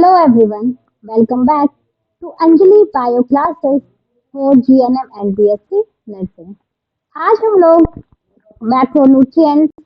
Hello everyone, welcome back to Anjali Bio Classes for GNM and BSc Nursing। आज हम लोग macronutrients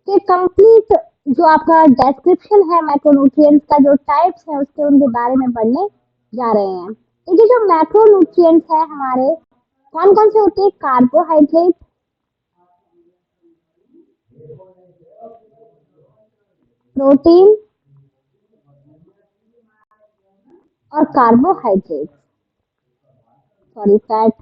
के complete जो आपका डिस्क्रिप्शन है मैक्रोन्यूट्रिएंट्स का जो टाइप्स है उसके उनके बारे में पढ़ने जा रहे हैं। देखिए जो मैक्रोन्यूट्रिएंट्स है हमारे कौन कौन से होते हैं? कार्बोहाइड्रेट, प्रोटीन और कार्बोहाइड्रेट सॉरी फैट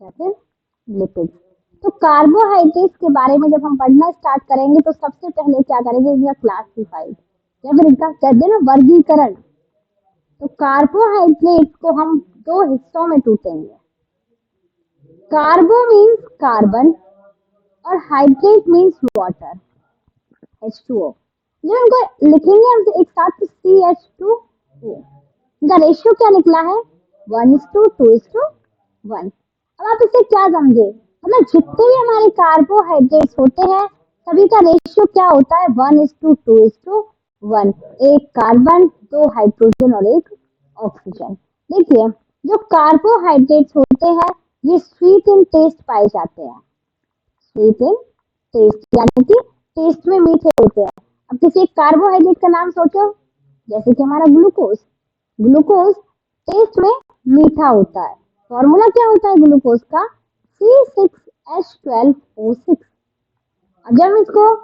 या फिर लिपिड। तो कार्बोहाइड्रेट्स के बारे में जब हम पढ़ना स्टार्ट करेंगे तो सबसे पहले क्या करेंगे, इनका क्लासिफाइड या फिर इनका कहते हैं ना वर्गीकरण। तो कार्बोहाइड्रेट्स को हम दो हिस्सों में टूटेंगे। कार्बो मीन्स कार्बन और हाइड्रेट मीन्स वाटर, H2O। जब इनको लिखेंगे हम एक साथ तो CH2O, इनका रेशियो क्या निकला है? 1:2:1। अब आप इससे क्या समझे, मतलब जितने भी हमारे कार्बोहाइड्रेट्स होते हैं सभी का रेशियो क्या होता है? 1:2:1। एक कार्बन, दो हाइड्रोजन और एक ऑक्सीजन। देखिए जो कार्बोहाइड्रेट्स होते हैं ये स्वीट इन टेस्ट पाए जाते हैं। स्वीट इन टेस्ट यानी कि टेस्ट में मीठे होते हैं। अब किसी एक कार्बोहाइड्रेट का नाम सोचो, जैसे कि हमारा ग्लूकोज। ग्लूकोज टेस्ट में मीठा होता है। फॉर्मूला क्या होता है ग्लूकोज का? C6H12O6। अब जब हम इसको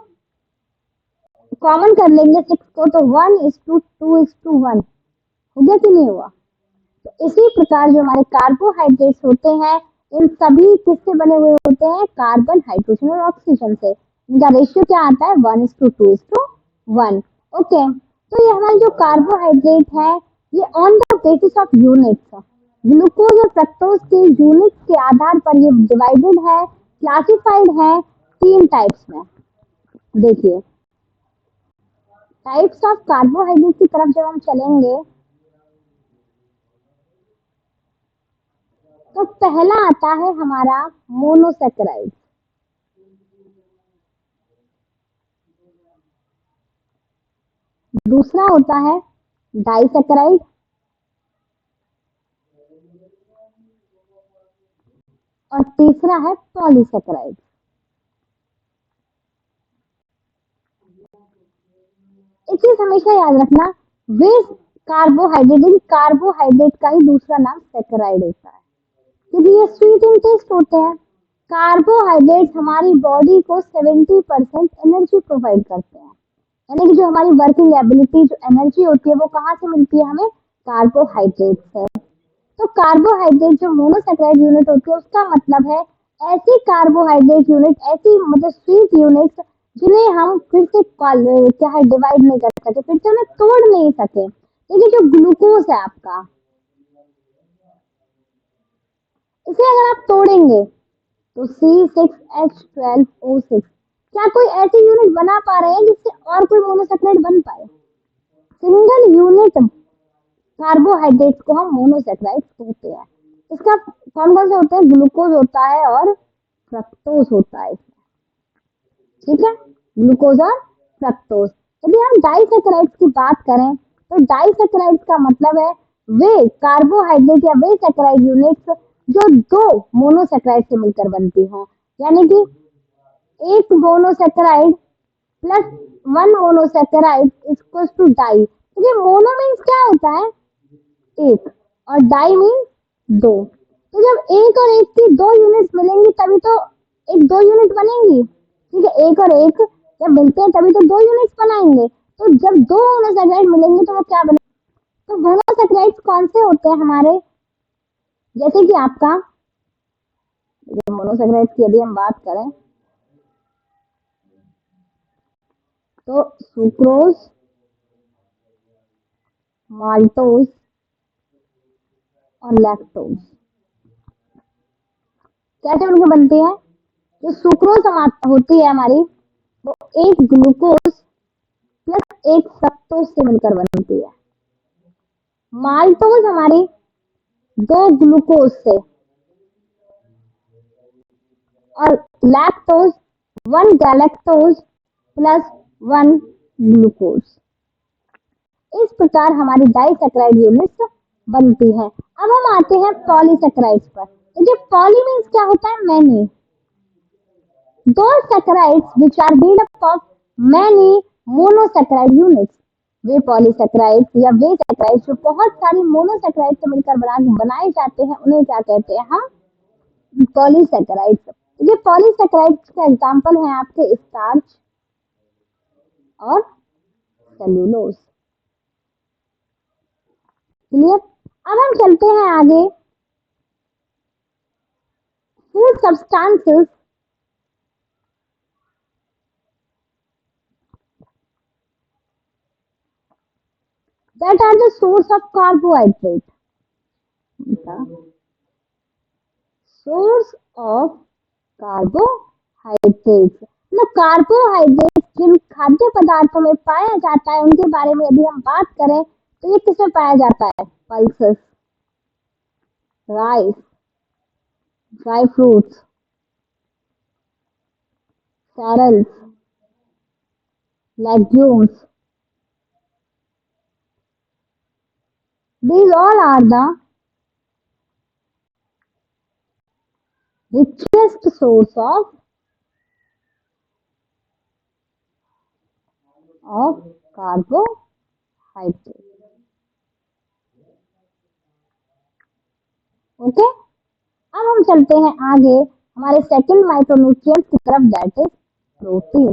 कॉमन कर लेंगे 6 को तो 1:2:1 हो गया कि नहीं हुआ? तो इसी प्रकार जो हमारे कार्बोहाइड्रेट्स होते हैं इन सभी किससे बने हुए होते हैं? कार्बन, हाइड्रोजन और ऑक्सीजन से। इनका रेशियो क्या आता है? 1:2:1। ओके, तो ये हमारे जो कार्बोहाइड्रेट है ये on the basis of units, glucose और फ्रक्टोज के यूनिट्स के आधार पर ये डिवाइडेड है, क्लासिफाइड है तीन टाइप्स में। देखिए टाइप्स ऑफ कार्बोहाइड्रेट की तरफ जब हम चलेंगे तो पहला आता है हमारा मोनोसेकेराइड। दूसरा होता है डाइसेकेराइड और तीसरा है पॉलीसेकेराइड। एक चीज हमेशा याद रखना, वे कार्बोहाइड्रेट का ही दूसरा नाम सेकेराइड होता है क्योंकि ये स्वीट इन टेस्ट होते हैं। कार्बोहाइड्रेट हमारी बॉडी को 70% एनर्जी प्रोवाइड करते हैं, यानी कि जो हमारी वर्किंग एबिलिटी जो एनर्जी होती है वो कहाँ से मिलती है हमें? कार्बोहाइड्रेट से। तो कार्बोहाइड्रेट जो मोनोसेकेराइड यूनिट होती है उसका मतलब है ऐसी कार्बोहाइड्रेट यूनिट, ऐसी मतलब स्वीट यूनिट्स जिन्हें हम फिर से क्या है डिवाइड नहीं कर सके, फिर से उन्हें तोड़ नहीं सके। देखिए जो ग्लूकोज है आपका, इसे अगर आप तोड़ेंगे तो C6H12O6, क्या कोई ऐसी यूनिट बना पा रहे हैं जिससे और कोई मोनोसेकेराइड बन पाए? सिंगल यूनिट कार्बोहाइड्रेट्स को हम मोनोसेकेराइड्स कहते हैं। इसका कौन कौन से होते हैं? ग्लूकोज होता है और फ्रक्टोज होता है। ठीक है, ग्लूकोज और फ्रक्टोज। यदि हम डाइसेकेराइड्स की बात करें तो डाइसेकेराइड्स का मतलब है वे कार्बोहाइड्रेट या वे सेकेराइड यूनिट्स जो दो मोनोसेकेराइड से मिलकर बनती हों, यानी कि एक monosaccharide plus one monosaccharide equals to di. ये मोनो मीन्स क्या होता है? एक, और डाई मीन्स दो। तो जब एक और एक की दो यूनिट्स मिलेंगी तभी तो एक दो यूनिट बनेंगी। ठीक है, एक और एक जब मिलते हैं तभी तो दो यूनिट्स बनाएंगे। तो जब दो मोनोसेकेराइड मिलेंगे तो वो क्या बनेंगे? तो मोनोसेकेराइड्स कौन से होते हैं हमारे? जैसे कि आपका मोनोसेकेराइड्स की यदि हम बात करें तो सुक्रोज, माल्टोज और लैक्टोज। कैसे उनके बनते हैं? जो सुक्रोज होती है हमारी वो एक ग्लूकोज प्लस एक फ्रक्टोज से मिलकर बनती है। माल्टोज हमारी दो ग्लूकोज से और लैक्टोज 1 गैलेक्टोज प्लस 1 ग्लूकोज। इस प्रकार हमारी डाइसैकेराइड यूनिट्स बनती है। अब हम आते हैं पॉलीसैकेराइड्स पर। देखिए पॉली मीन्स क्या होता है, many. Those saccharides which are made up of many monosaccharide units, way polysaccharides या वे सैकेराइड्स जो बहुत सारी मोनोसैकेराइड से मिलकर बनाए जाते हैं उन्हें क्या कहते हैं हम, पॉलीसैकेराइड्स। ये पॉलीसैकेराइड्स का एग्जांपल है आपके स्टार्च और सेल्यूलोज। क्लियर। अब हम चलते हैं आगे। Food substances that are the source of carbohydrate. Source of carbohydrates, मतलब कार्बोहाइड्रेट जिन खाद्य पदार्थों में पाया जाता है उनके बारे में यदि हम बात करें तो ये किसमें पाया जाता है, pulses, rice, dry fruits, cereals, legumes. These all are the richest source of carbohydrate. Okay. अब हम चलते हैं आगे हमारे सेकंड माइक्रोन्यूट्रिएंट की तरफ, दैट इज प्रोटीन।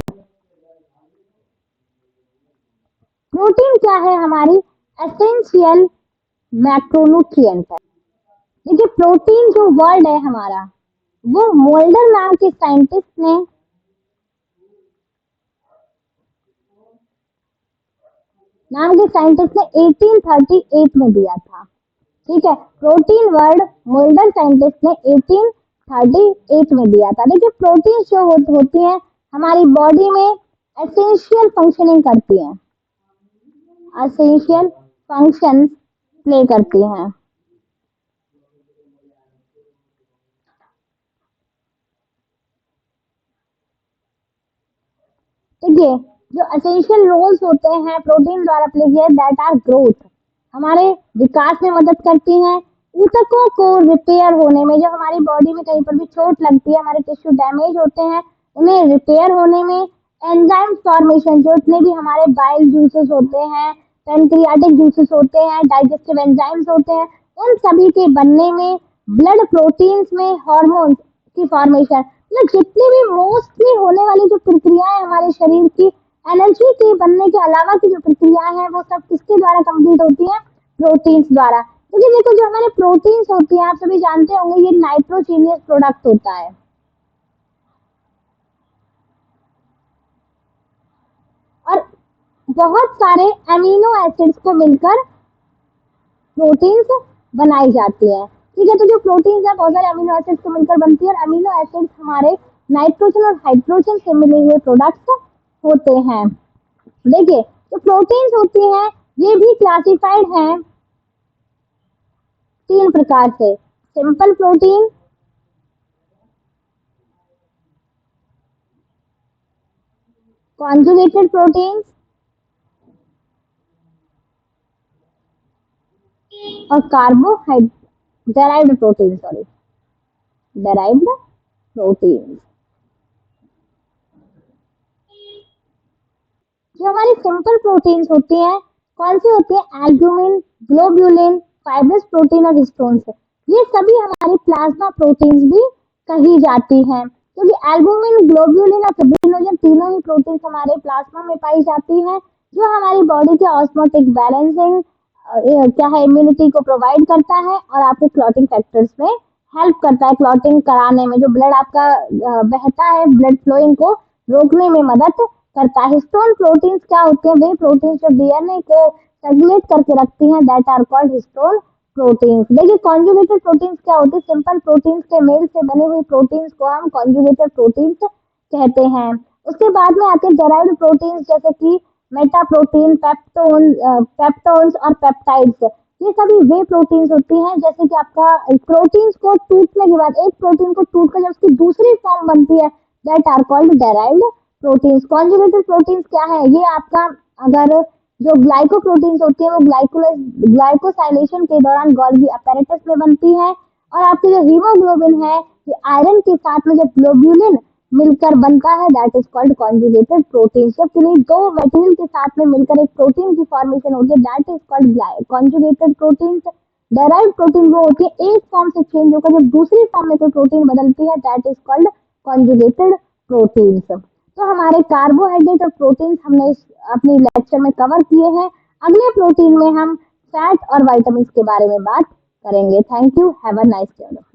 प्रोटीन क्या है, हमारी एसेंशियल मैक्रोन्यूट्रिएंट है। देखिए प्रोटीन जो वर्ड है हमारा, वो मोल्डर नाम के साइंटिस्ट ने 1838 में दिया था। ठीक है, प्रोटीन वर्ड मोल्डर साइंटिस्ट ने 1838 में दिया था। देखिए प्रोटीन जो होती हैं हमारी बॉडी में एसेंशियल फंक्शनिंग करती हैं, एसेंशियल फंक्शन प्ले करती हैं। देखिए जो एसेंशियल रोल्स होते हैं प्रोटीन द्वारा प्ले किए, दैट आर ग्रोथ, हमारे विकास में मदद करती हैं, ऊतकों को रिपेयर होने में, जब हमारी बॉडी में कहीं पर भी चोट लगती है, हमारे टिश्यू डैमेज होते हैं, उन्हें रिपेयर होने में, एंजाइम फॉर्मेशन, जो इतने भी हमारे बाइल जूसेस होते हैं, पेनक्रियाटिक जूसेस होते हैं, डाइजेस्टिव एंजाइम्स होते हैं, उन सभी के बनने में, ब्लड प्रोटीन्स में हार्मोन्स की फॉर्मेशन, मतलब जितनी भी मोस्टली होने वाली जो प्रक्रियाएं हमारे शरीर की एनर्जी के बनने के अलावा की जो प्रक्रियाएं हैं वो सब किसके द्वारा कंप्लीट होती हैं, प्रोटीन्स द्वारा। क्योंकि देखो जो हमारे प्रोटीन्स होती हैं आप सभी जानते होंगे ये नाइट्रोजीनियस प्रोडक्ट होता है, और बहुत सारे अमीनो एसिड्स को मिलकर प्रोटीन्स बनाई जाती है। ठीक है, तो जो प्रोटीन्स है बहुत सारे अमीनो एसिड्स को मिलकर बनती है, और अमीनो एसिड्स हमारे नाइट्रोजन और हाइड्रोजन से मिले हुए प्रोडक्ट्स होते हैं। देखिए जो प्रोटीन्स होती हैं ये भी क्लासिफाइड हैं 3 प्रकार से, सिंपल प्रोटीन, कॉन्जुगेटेड प्रोटीन्स और carbohydrate derived protein, sorry derived protein. जो हमारी सिंपल प्रोटीन्स होती हैं कौन सी होती है, एल्ब्यूमिन, ग्लोब्यूलिन, फाइब्रस प्रोटीन और हिस्टोन्स, ये सभी हमारी प्लाज्मा प्रोटीन्स भी कही जाती हैं, क्योंकि एल्ब्यूमिन, ग्लोब्यूलिन और फिब्रिनोजन तीनों ही प्रोटीन्स हमारे प्लाज्मा में पाई जाती हैं, जो हमारी बॉडी के ऑस्मोटिक बैलेंसिंग क्या है, इम्यूनिटी को प्रोवाइड करता है और आपके क्लॉटिंग फैक्टर्स में हेल्प करता है, क्लॉटिंग कराने में, जो ब्लड आपका बहता है ब्लड फ्लोइंग को रोकने में मदद करता है। हिस्टोन प्रोटीन्स क्या होते हैं, वे प्रोटीन्स जो डीएनए को सेगमेंट करके रखती हैं, that are called histone proteins. देखिए कॉन्जुगेटेड प्रोटीन्स क्या होते हैं, सिंपल प्रोटीन्स के मेल से बने हुए प्रोटीन्स को हम कॉन्जुगेटेड प्रोटीन्स कहते हैं। उसके बाद में आते हैं डेराइव्ड प्रोटीन्स, जैसे कि मेटा प्रोटीन, पेप्टोन्स और पेप्टाइड्स, ये सभी वे प्रोटीन्स होती हैं, जैसे कि आपका प्रोटीन्स को टूटने के बाद, एक प्रोटीन को टूटकर जब उसकी दूसरी फॉर्म बनती है, that are called derived proteins. Conjugated proteins क्या है? ये आपका अगर जो ग्लाइकोप्रोटीन्स होती है वो ग्लाइकोसाइलेशन के दौरान गोल्गी apparatus में बनती है। और आपके जो हीमोग्लोबिन है, ये आयरन के साथ में जब ग्लोब्यूलिन मिलकर बनता है, that is called conjugated protein. जब किन्हीं दो मटेरियल के साथ में मिलकर एक प्रोटीन की फॉर्मेशन होती है, that is called conjugated protein. Derived protein वो होती है एक फॉर्म से चेंज होकर जब दूसरी फॉर्म में कोई प्रोटीन बदलती है, that is called conjugated proteins. तो हमारे कार्बोहाइड्रेट और प्रोटीन्स हमने इस अपने लेक्चर में कवर किए हैं। अगले प्रोटीन में हम फैट और विटामिन के बारे में बात करेंगे। Thank you, have a nice day.